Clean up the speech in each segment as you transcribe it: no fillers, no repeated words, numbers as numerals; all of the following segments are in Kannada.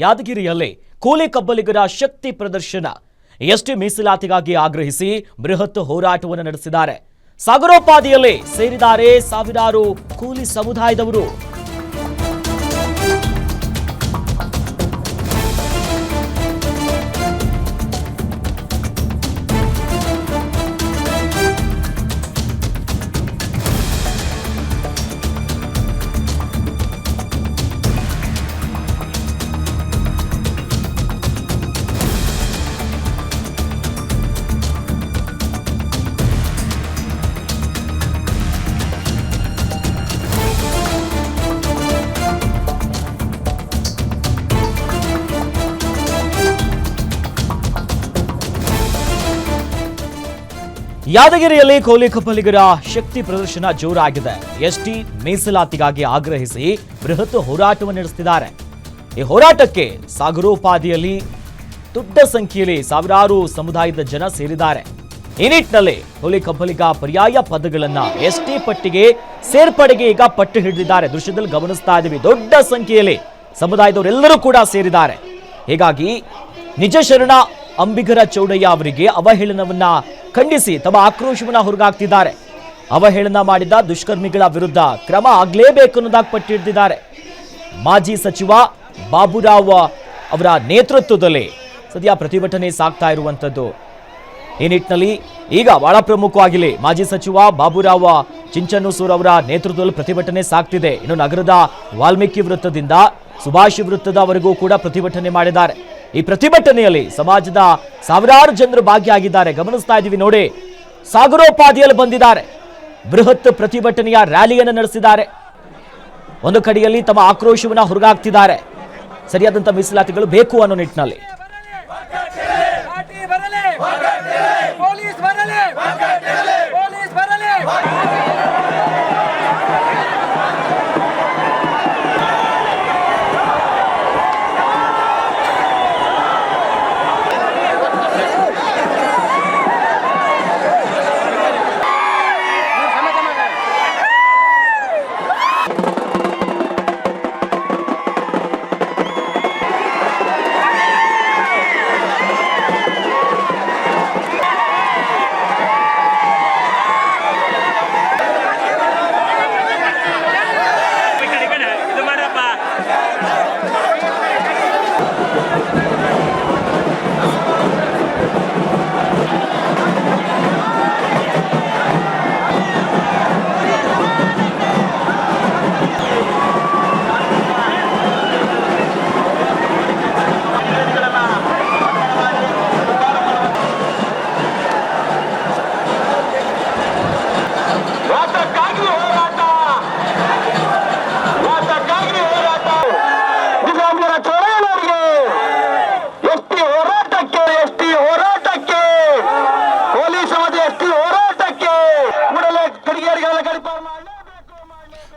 ಯಾದಗಿರಿಯಲ್ಲಿ ಕೂಲಿ ಕಬ್ಬಲಿಗರ ಶಕ್ತಿ ಪ್ರದರ್ಶನ. ಎಸ್ಟಿ ಮೀಸಲಾತಿಗಾಗಿ ಆಗ್ರಹಿಸಿ ಬೃಹತ್ ಹೋರಾಟವನ್ನು ನಡೆಸಿದ್ದಾರೆ. ಸಾಗರೋಪಾದಿಯಲ್ಲಿ ಸೇರಿದ್ದಾರೆ ಸಾವಿರಾರು ಕೂಲಿ ಸಮುದಾಯದವರು. ಯಾದಗಿರಿಯಲ್ಲಿ ಕೂಲಿ ಕಬ್ಬಲಿಗರ ಶಕ್ತಿ ಪ್ರದರ್ಶನ ಜೋರಾಗಿದೆ. ಎಸ್ಟಿ ಮೀಸಲಾತಿಗಾಗಿ ಆಗ್ರಹಿಸಿ ಬೃಹತ್ ಹೋರಾಟವನ್ನು ನಡೆಸುತ್ತಿದ್ದಾರೆ. ಈ ಹೋರಾಟಕ್ಕೆ ಸಾಗರೋಪಾದಿಯಲ್ಲಿ ದೊಡ್ಡ ಸಂಖ್ಯೆಯಲ್ಲಿ ಸಾವಿರಾರು ಸಮುದಾಯದ ಜನ ಸೇರಿದ್ದಾರೆ. ಈ ನಿಟ್ಟಿನಲ್ಲಿ ಕೂಲಿ ಕಬ್ಬಲಿಗ ಪರ್ಯಾಯ ಪದಗಳನ್ನ ಎಸ್ಟಿ ಪಟ್ಟಿಗೆ ಸೇರ್ಪಡೆಗೆ ಈಗ ಪಟ್ಟು ಹಿಡಿದಿದ್ದಾರೆ. ದೃಶ್ಯದಲ್ಲಿ ಗಮನಿಸ್ತಾ ಇದ್ದೀವಿ, ದೊಡ್ಡ ಸಂಖ್ಯೆಯಲ್ಲಿ ಸಮುದಾಯದವರೆಲ್ಲರೂ ಕೂಡ ಸೇರಿದ್ದಾರೆ. ಹೀಗಾಗಿ ನಿಜ ಶರಣ ಅಂಬಿಗರ ಚೌಡಯ್ಯ ಅವರಿಗೆ ಅವಹೇಳನವನ್ನ ಖಂಡಿಸಿ ತಮ್ಮ ಆಕ್ರೋಶವನ್ನ ಹೊರಗಾಗ್ತಿದ್ದಾರೆ. ಅವಹೇಳನ ಮಾಡಿದ ದುಷ್ಕರ್ಮಿಗಳ ವಿರುದ್ಧ ಕ್ರಮ ಆಗಲೇಬೇಕು ಅನ್ನೋದಾಗಿ ಪಟ್ಟಿಡಿದ್ದಾರೆ. ಮಾಜಿ ಸಚಿವ ಬಾಬುರಾವ್ ಅವರ ನೇತೃತ್ವದಲ್ಲಿ ಸದ್ಯ ಪ್ರತಿಭಟನೆ ಸಾಗ್ತಾ ಇರುವಂತದ್ದು. ಈ ನಿಟ್ಟಿನಲ್ಲಿ ಈಗ ಬಹಳ ಪ್ರಮುಖವಾಗಿಲ್ಲ, ಮಾಜಿ ಸಚಿವ ಬಾಬುರಾವ್ ಚಿಂಚನೂಸೂರ್ ಅವರ ನೇತೃತ್ವದಲ್ಲಿ ಪ್ರತಿಭಟನೆ ಸಾಗ್ತಿದೆ. ಇನ್ನು ನಗರದ ವಾಲ್ಮೀಕಿ ವೃತ್ತದಿಂದ ಸುಭಾಷ್ ವೃತ್ತದವರೆಗೂ ಕೂಡ ಪ್ರತಿಭಟನೆ ಮಾಡಿದ್ದಾರೆ. ಈ ಪ್ರತಿಭಟನೆಯಲ್ಲಿ ಸಮಾಜದ ಸಾವಿರಾರು ಜನರು ಭಾಗಿಯಾಗಿದ್ದಾರೆ. ಗಮನಿಸ್ತಾ ಇದ್ದೀವಿ ನೋಡಿ, ಸಾಗರೋಪಾದಿಯಲ್ಲಿ ಬಂದಿದ್ದಾರೆ. ಬೃಹತ್ ಪ್ರತಿಭಟನೆಯ ರ್ಯಾಲಿಯನ್ನು ನಡೆಸಿದ್ದಾರೆ. ಒಂದು ಕಡೆಯಲ್ಲಿ ತಮ್ಮ ಆಕ್ರೋಶವನ್ನ ಹೊರಗಾಗ್ತಿದ್ದಾರೆ. ಸರಿಯಾದಂತ ಮೀಸಲಾತಿಗಳು ಬೇಕು ಅನ್ನೋ ನಿಟ್ಟಿನಲ್ಲಿ.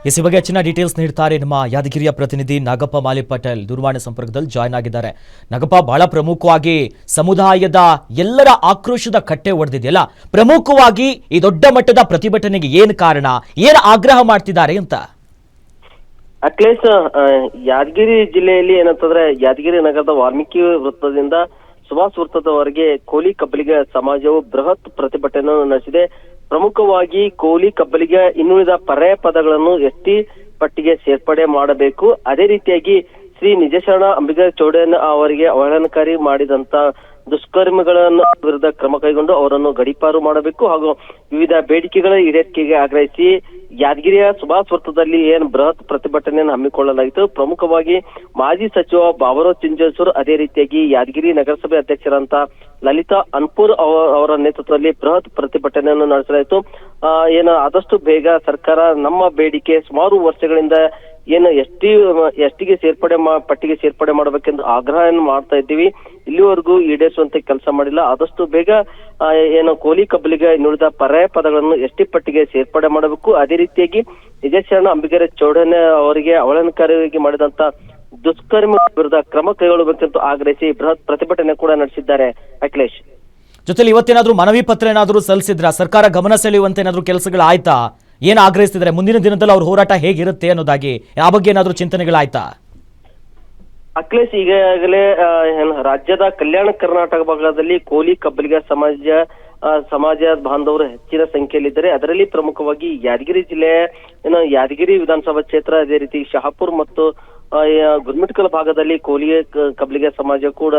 ಇಸಿ ಬಗ್ಗೆ ಹೆಚ್ಚಿನ ಡೀಟೇಲ್ಸ್ ನೀಡ್ತಾರೆ ನಮ್ಮ ಯಾದಗಿರಿಯ ಪ್ರತಿನಿಧಿ ನಾಗಪ್ಪ ಮಾಲಿ ಪಟೇಲ್. ದೂರವಾಣಿ ಸಂಪರ್ಕದಲ್ಲಿ ಜಾಯ್ನ್ ಆಗಿದ್ದಾರೆ. ನಾಗಪ್ಪ, ಬಹಳ ಪ್ರಮುಖವಾಗಿ ಸಮುದಾಯದ ಎಲ್ಲರ ಆಕ್ರೋಶದ ಕಟ್ಟೆ ಒಡೆದಿದೆಯಲ್ಲ, ಪ್ರಮುಖವಾಗಿ ಈ ದೊಡ್ಡ ಮಟ್ಟದ ಪ್ರತಿಭಟನೆಗೆ ಏನು ಕಾರಣ, ಏನು ಆಗ್ರಹ ಮಾಡ್ತಿದ್ದಾರೆ ಅಂತ? ಅಖಿಲೇಶ್, ಯಾದಗಿರಿ ಜಿಲ್ಲೆಯಲ್ಲಿ ಏನಂತಂದ್ರೆ ಯಾದಗಿರಿ ನಗರದ ವಾಲ್ಮೀಕಿ ವೃತ್ತದಿಂದ ಸುಭಾಷ್ ವೃತ್ತದವರೆಗೆ ಕೂಲಿ ಕಬ್ಬಲಿಗ ಸಮಾಜವು ಬೃಹತ್ ಪ್ರತಿಭಟನೆಯನ್ನು ನಡೆಸಿದೆ. ಪ್ರಮುಖವಾಗಿ ಕೂಲಿ ಕಬ್ಬಲಿಗ ಇನ್ನುಳಿದ ಪರ್ಯಾಯ ಪದಗಳನ್ನು ಎಸ್ಟಿ ಪಟ್ಟಿಗೆ ಸೇರ್ಪಡೆ ಮಾಡಬೇಕು. ಅದೇ ರೀತಿಯಾಗಿ ಶ್ರೀ ನಿಜಶರಣ ಅಂಬಿಗರ ಚೌಡಯ್ಯ ಅವರಿಗೆ ಅವಹೇಳನಕಾರಿ ಮಾಡಿದಂತ ದುಷ್ಕರ್ಮಿಗಳನ್ನು ವಿರುದ್ಧ ಕ್ರಮ ಕೈಗೊಂಡು ಅವರನ್ನು ಗಡೀಪಾರು ಮಾಡಬೇಕು ಹಾಗೂ ವಿವಿಧ ಬೇಡಿಕೆಗಳ ಈಡೇರಿಕೆಗೆ ಆಗ್ರಹಿಸಿ ಯಾದಗಿರಿಯ ಸುಭಾಷ್ ವೃತ್ತದಲ್ಲಿ ಬೃಹತ್ ಪ್ರತಿಭಟನೆಯನ್ನು ಹಮ್ಮಿಕೊಳ್ಳಲಾಗಿತ್ತು. ಪ್ರಮುಖವಾಗಿ ಮಾಜಿ ಸಚಿವ ಬಾಬುರಾವ್ ಚಿಂಚನೂಸೂರ್, ಅದೇ ರೀತಿಯಾಗಿ ಯಾದಗಿರಿ ನಗರಸಭೆ ಅಧ್ಯಕ್ಷರಂತ ಲಲಿತಾ ಅನ್ಪುರ್ ಅವರ ನೇತೃತ್ವದಲ್ಲಿ ಬೃಹತ್ ಪ್ರತಿಭಟನೆಯನ್ನು ನಡೆಸಲಾಯಿತು. ಆದಷ್ಟು ಬೇಗ ಸರ್ಕಾರ ನಮ್ಮ ಬೇಡಿಕೆ ಸುಮಾರು ವರ್ಷಗಳಿಂದ ಎಸ್ಟಿಗೆ ಪಟ್ಟಿಗೆ ಸೇರ್ಪಡೆ ಮಾಡಬೇಕೆಂದು ಆಗ್ರಹವನ್ನು ಮಾಡ್ತಾ ಇದ್ದೀವಿ, ಇಲ್ಲಿವರೆಗೂ ಈಡೇರಿಸುವಂತ ಕೆಲಸ ಮಾಡಿಲ್ಲ. ಆದಷ್ಟು ಬೇಗ ಕೂಲಿ ಕಬ್ಬಲಿಗ ಇನ್ನುಳಿದ ಪರ್ಯಾಯ ಪದಗಳನ್ನು ಎಸ್ಟಿ ಪಟ್ಟಿಗೆ ಸೇರ್ಪಡೆ ಮಾಡಬೇಕು. ಅದೇ ರೀತಿಯಾಗಿ ನಿಜಶರಣ ಅಂಬಿಗರ ಚೌಡಯ್ಯ ಅವರಿಗೆ ಅವಹೇಳನಕಾರಿಯಾಗಿ ಮಾಡಿದಂತ ದುಷ್ಕರ್ಮ ವಿರುದ್ಧ ಕ್ರಮ ಕೈಗೊಳ್ಳಬೇಕೆಂದು ಆಗ್ರಹಿಸಿ ಬೃಹತ್ ಪ್ರತಿಭಟನೆ ಕೂಡ ನಡೆಸಿದ್ದಾರೆ. ಅಖಿಲೇಶ್, ಜೊತೆಲಿ ಇವತ್ತೇನಾದ್ರೂ ಮನವಿ ಪತ್ರ ಏನಾದ್ರೂ ಸಲ್ಲಿಸಿದ್ರ, ಸರ್ಕಾರ ಗಮನ ಸೆಳೆಯುವಂತ ಏನಾದ್ರೂ ಕೆಲಸಗಳಾಯ್ತಾ? ಏನ್ ಆಗ್ರಹಿಸ್ತಿದ್ದಾರೆ? ಮುಂದಿನ ದಿನದಲ್ಲಿ ಅವ್ರ ಹೋರಾಟ ಹೇಗಿರುತ್ತೆ ಅನ್ನೋದಾಗಿ ಆ ಬಗ್ಗೆ ಏನಾದ್ರೂ ಚಿಂತನೆಗಳಾಯ್ತಾ? ಅಖಿಲೇಶ್ ಈಗಾಗಲೇ ರಾಜ್ಯದ ಕಲ್ಯಾಣ ಕರ್ನಾಟಕ ಭಾಗದಲ್ಲಿ ಕೋಲಿ ಕಬ್ಬಲಿಗ ಸಮಾಜ ಬಾಂಧವರು ಹೆಚ್ಚಿನ ಸಂಖ್ಯೆಯಲ್ಲಿದ್ದಾರೆ. ಅದರಲ್ಲಿ ಪ್ರಮುಖವಾಗಿ ಯಾದಗಿರಿ ಜಿಲ್ಲೆಯ ಯಾದಗಿರಿ ವಿಧಾನಸಭಾ ಕ್ಷೇತ್ರ, ಅದೇ ರೀತಿ ಶಹಾಪುರ್ ಮತ್ತು ಗುರ್ಮಿಟ್ಕಲ್ ಭಾಗದಲ್ಲಿ ಕೋಲಿ ಕಬ್ಬಲಿಗ ಸಮಾಜ ಕೂಡ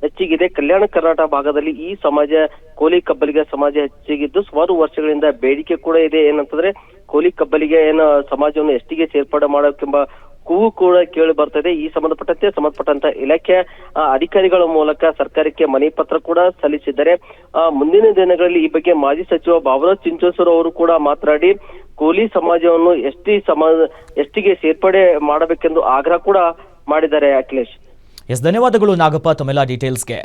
ಹೆಚ್ಚಿಗಿದೆ. ಕಲ್ಯಾಣ ಕರ್ನಾಟಕ ಭಾಗದಲ್ಲಿ ಈ ಸಮಾಜ ಕೋಲಿ ಕಬ್ಬಲಿಗ ಸಮಾಜ ಹೆಚ್ಚಿಗಿದ್ದು ಸುಮಾರು ವರ್ಷಗಳಿಂದ ಬೇಡಿಕೆ ಕೂಡ ಇದೆ. ಏನಂತಂದ್ರೆ ಕೋಲಿ ಕಬ್ಬಲಿಗ ಸಮಾಜವನ್ನು ಎಷ್ಟಿಗೆ ಸೇರ್ಪಡೆ ಮಾಡೋಕೆಂಬ ಕೂಗು ಕೂಡ ಕೇಳಿ ಬರ್ತದೆ. ಈ ಸಂಬಂಧಪಟ್ಟಂತ ಇಲಾಖೆ ಅಧಿಕಾರಿಗಳ ಮೂಲಕ ಸರ್ಕಾರಕ್ಕೆ ಮನವಿ ಪತ್ರ ಕೂಡ ಸಲ್ಲಿಸಿದ್ದಾರೆ. ಮುಂದಿನ ದಿನಗಳಲ್ಲಿ ಈ ಬಗ್ಗೆ ಮಾಜಿ ಸಚಿವ ಬಾಬುರಾಜ್ ಚಿಂಚೋಸೂರ್ ಅವರು ಕೂಡ ಮಾತನಾಡಿ ಕೋಲಿ ಸಮಾಜವನ್ನು ಎಷ್ಟಿಗೆ ಸೇರ್ಪಡೆ ಮಾಡಬೇಕೆಂದು ಆಗ್ರಹ ಕೂಡ ಮಾಡಿದ್ದಾರೆ. ಅಖಿಲೇಶ್, ಧನ್ಯವಾದಗಳು ನಾಗಪ್ಪ ತಮ್ಮೆಲ್ಲ ಡೀಟೇಲ್ಸ್ಗೆ.